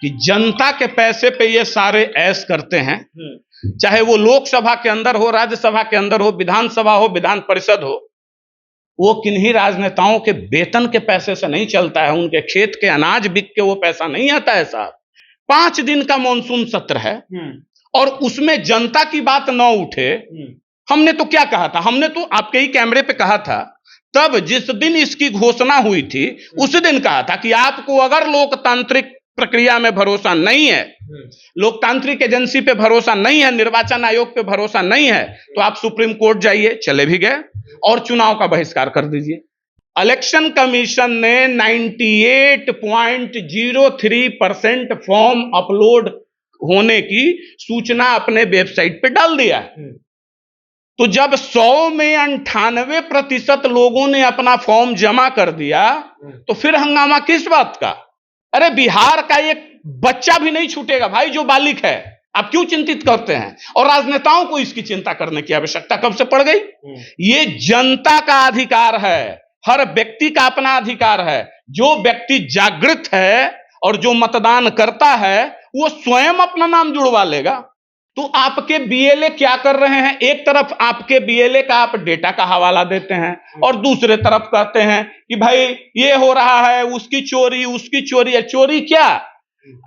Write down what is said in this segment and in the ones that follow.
कि जनता के पैसे पे ये सारे ऐश करते हैं, चाहे वो लोकसभा के अंदर हो, राज्यसभा के अंदर हो, विधानसभा हो, विधान परिषद हो। वो किन्हीं राजनेताओं के वेतन के पैसे से नहीं चलता है, उनके खेत के अनाज बिक के वो पैसा नहीं आता है साहब। 5 दिन का मॉनसून सत्र है और उसमें जनता की बात न उठे। हमने तो क्या कहा था, हमने तो आपके ही कैमरे पे कहा था, तब जिस दिन इसकी घोषणा हुई थी उस दिन कहा था कि आपको अगर लोकतांत्रिक प्रक्रिया में भरोसा नहीं है, लोकतांत्रिक एजेंसी पे भरोसा नहीं है, निर्वाचन आयोग पे भरोसा नहीं है, तो आप सुप्रीम कोर्ट जाइए, चले भी गए, और चुनाव का बहिष्कार कर दीजिए। इलेक्शन कमीशन ने 98.03% फॉर्म अपलोड होने की सूचना अपने वेबसाइट पे डाल दिया है। तो जब 100 में 98% लोगों ने अपना फॉर्म जमा कर दिया, तो फिर हंगामा किस बात का? अरे बिहार का एक बच्चा भी नहीं छूटेगा भाई जो बालिग है। आप क्यों चिंतित करते हैं? और राजनेताओं को इसकी चिंता करने की आवश्यकता कब से पड़ गई? ये जनता का अधिकार है, हर व्यक्ति का अपना अधिकार है। जो व्यक्ति जागृत है और जो मतदान करता है वो स्वयं अपना नाम जुड़वा लेगा। तो आपके बीएलए क्या कर रहे हैं? एक तरफ आपके बीएलए का आप डेटा का हवाला देते हैं और दूसरे तरफ कहते हैं कि भाई ये हो रहा है, उसकी चोरी, उसकी चोरी है। चोरी क्या?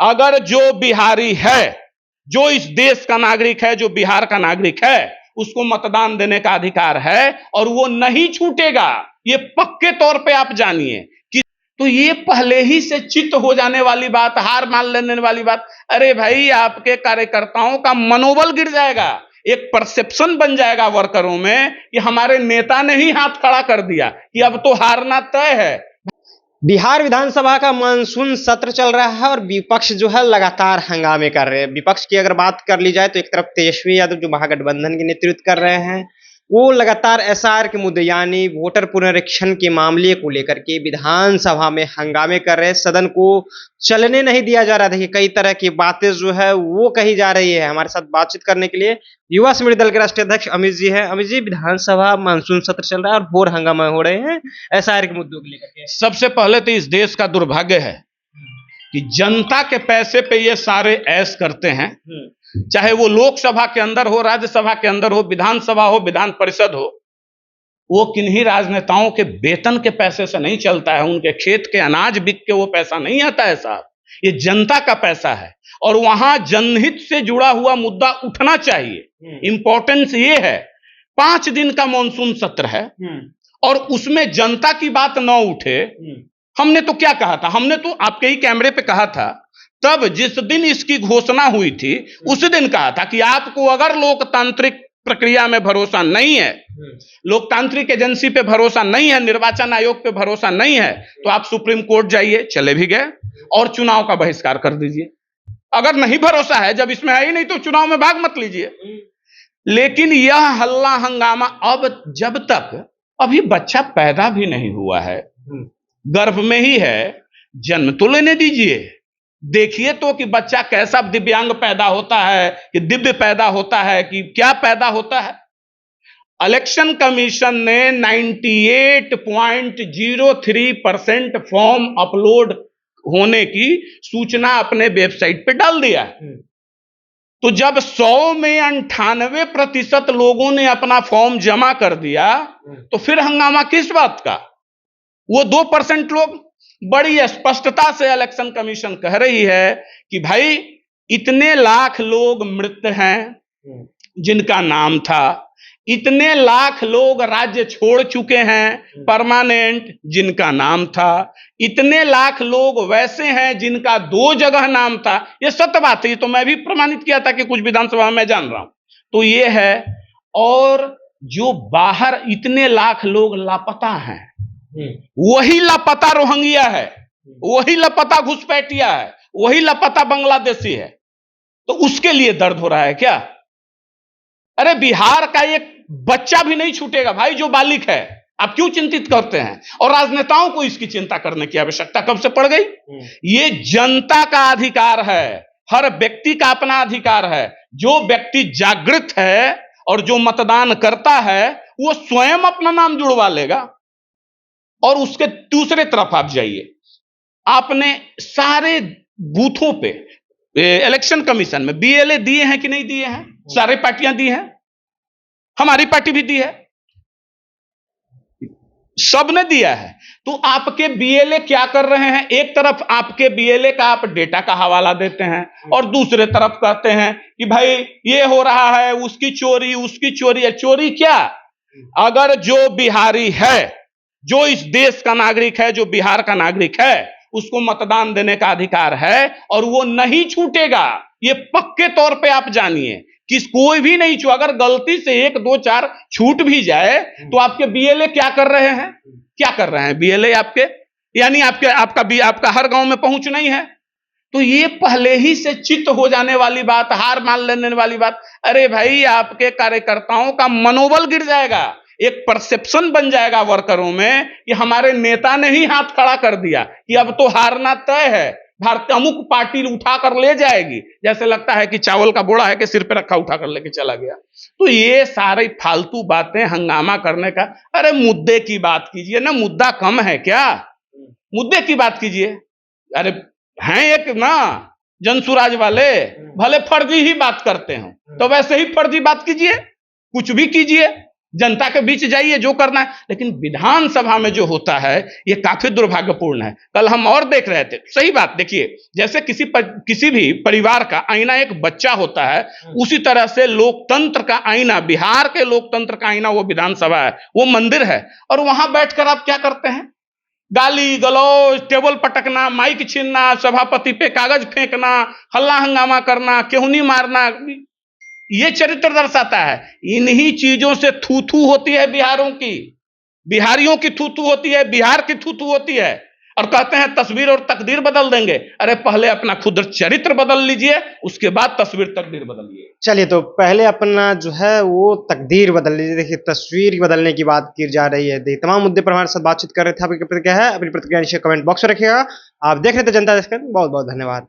अगर जो बिहारी है, जो इस देश का नागरिक है, जो बिहार का नागरिक है, उसको मतदान देने का अधिकार है और वो नहीं छूटेगा, ये पक्के तौर पे आप जानिए। तो ये पहले ही से चित्त हो जाने वाली बात, हार मान लेने वाली बात। अरे भाई, आपके कार्यकर्ताओं का मनोबल गिर जाएगा, एक परसेप्शन बन जाएगा वर्करों में कि हमारे नेता ने ही हाथ खड़ा कर दिया कि अब तो हारना तय है। बिहार विधानसभा का मानसून सत्र चल रहा है और विपक्ष जो है लगातार हंगामे कर रहे हैं। विपक्ष की अगर बात कर ली जाए तो एक तरफ तेजस्वी यादव जो महागठबंधन के नेतृत्व कर रहे हैं, वो लगातार एसआर के मुद्दे यानी वोटर पुनरीक्षण के मामले को लेकर के विधानसभा में हंगामे कर रहे हैं। सदन को चलने नहीं दिया जा रहा। देखिए, कई तरह की बातें जो है वो कही जा रही है। हमारे साथ बातचीत करने के लिए युवा समृद्धि दल के राष्ट्रीय अध्यक्ष अमित जी हैं। अमित जी, विधानसभा मानसून सत्र चल रहा है और घोर हंगामा हो रहे हैं एसआर के मुद्दों को लेकर के। सबसे पहले तो इस देश का दुर्भाग्य है कि जनता के पैसे पे ये सारे ऐश करते हैं, चाहे वो लोकसभा के अंदर हो, राज्यसभा के अंदर हो, विधानसभा हो, विधान परिषद हो। वो किन्हीं राजनेताओं के वेतन के पैसे से नहीं चलता है, उनके खेत के अनाज बिक के वो पैसा नहीं आता है साहब। ये जनता का पैसा है और वहां जनहित से जुड़ा हुआ मुद्दा उठना चाहिए। इंपॉर्टेंस ये है, 5 दिन का मॉनसून सत्र है और उसमें जनता की बात न उठे। हमने तो क्या कहा था, हमने तो आपके ही कैमरे पे कहा था, तब जिस दिन इसकी घोषणा हुई थी उस दिन कहा था कि आपको अगर लोकतांत्रिक प्रक्रिया में भरोसा नहीं है, लोकतांत्रिक एजेंसी पे भरोसा नहीं है, निर्वाचन आयोग पे भरोसा नहीं है, तो आप सुप्रीम कोर्ट जाइए, चले भी गए, और चुनाव का बहिष्कार कर दीजिए। अगर नहीं भरोसा है, जब इसमें है ही नहीं, तो चुनाव में भाग मत लीजिए। लेकिन यह हल्ला हंगामा अब, जब तक अभी बच्चा पैदा भी नहीं हुआ है, गर्भ में ही है, जन्म तो लेने दीजिए। देखिए तो कि बच्चा कैसा दिव्यांग पैदा होता है, कि दिव्य पैदा होता है, कि क्या पैदा होता है। इलेक्शन कमीशन ने 98.03% फॉर्म अपलोड होने की सूचना अपने वेबसाइट पे डाल दिया है। तो जब 100 में 98% लोगों ने अपना फॉर्म जमा कर दिया, तो फिर हंगामा किस बात का? वो 2% लोग, बड़ी स्पष्टता से इलेक्शन कमीशन कह रही है कि भाई इतने लाख लोग मृत हैं जिनका नाम था, इतने लाख लोग राज्य छोड़ चुके हैं परमानेंट जिनका नाम था, इतने लाख लोग वैसे हैं जिनका 2 जगह नाम था। ये सत्य बात है, ये तो मैं भी प्रमाणित किया था कि कुछ विधानसभा में जान रहा हूं। तो ये है, और जो बाहर इतने लाख लोग लापता हैं, वही लापता रोहिंग्या है, वही लापता घुसपैठिया है, वही लापता बांग्लादेशी है। तो उसके लिए दर्द हो रहा है क्या? अरे बिहार का एक बच्चा भी नहीं छूटेगा भाई जो बालिग है। आप क्यों चिंतित करते हैं? और राजनेताओं को इसकी चिंता करने की आवश्यकता कब से पड़ गई? ये जनता का अधिकार है, हर व्यक्ति का अपना अधिकार है। जो व्यक्ति जागृत है और जो मतदान करता है वो स्वयं अपना नाम जुड़वा लेगा। और उसके दूसरे तरफ आप जाइए, आपने सारे बूथों पे इलेक्शन कमीशन में बीएलए दिए हैं कि नहीं दिए हैं? सारी पार्टियां दी हैं, हमारी पार्टी भी दी है, सबने दिया है। तो आपके बीएलए क्या कर रहे हैं? एक तरफ आपके बीएलए का आप डेटा का हवाला देते हैं और दूसरे तरफ कहते हैं कि भाई ये हो रहा है, उसकी चोरी, उसकी चोरी है। चोरी क्या? अगर जो बिहारी है, जो इस देश का नागरिक है, जो बिहार का नागरिक है, उसको मतदान देने का अधिकार है और वो नहीं छूटेगा, ये पक्के तौर पे आप जानिए। कोई भी नहीं छू, अगर गलती से 1 2 4 छूट भी जाए तो आपके बीएलए क्या कर रहे हैं? क्या कर रहे हैं बीएलए आपके? यानी आपका हर गांव में पहुंच नहीं है। तो ये पहले ही से चित्त हो जाने वाली बात, हार मान लेने वाली बात। अरे भाई, आपके कार्यकर्ताओं का मनोबल गिर जाएगा, एक परसेप्शन बन जाएगा वर्करों में कि हमारे नेता ने ही हाथ खड़ा कर दिया कि अब तो हारना तय है, भारतीय अमुक पार्टी उठाकर ले जाएगी। जैसे लगता है कि चावल का बोरा है कि सिर पे रखा, उठाकर लेके चला गया। तो ये सारी फालतू बातें, हंगामा करने का। अरे मुद्दे की बात कीजिए ना, मुद्दा कम है क्या? मुद्दे की बात कीजिए। अरे हैं एक ना जनसुराज वाले, भले फर्जी ही बात करते हो तो वैसे ही फर्जी बात कीजिए, कुछ भी कीजिए, जनता के बीच जाइए, जो करना है। लेकिन विधानसभा में जो होता है ये काफी दुर्भाग्यपूर्ण है। कल हम और देख रहे थे, सही बात, देखिए, जैसे किसी भी परिवार का आईना एक बच्चा होता है, उसी तरह से लोकतंत्र का आईना, बिहार के लोकतंत्र का आईना वो विधानसभा है, वो मंदिर है। और वहां बैठकर आप क्या करते हैं? गाली गलौज, टेबल पटकना, माइक छीनना, सभापति पे कागज फेंकना, हल्ला हंगामा करना, केहुनी मारना, ये चरित्र दर्शाता है। इन्हीं चीजों से थू थू होती है बिहारों की, बिहारियों की थू थू होती है, बिहार की थू थू होती है। और कहते हैं तस्वीर और तकदीर बदल देंगे। अरे पहले अपना खुद चरित्र बदल लीजिए, उसके बाद तस्वीर तकदीर बदलिए। चलिए, तो पहले अपना जो है वो तकदीर बदल लीजिए। देखिए, तस्वीर बदलने की बात की जा रही है। देखिए, तमाम मुद्दे पर हमारे साथ बातचीत कर रहे थे। आपकी प्रतिक्रिया है, अपनी प्रतिक्रिया नीचे कमेंट बॉक्स में रखिएगा। आप देख रहे थे जनता दस्तक, बहुत बहुत धन्यवाद।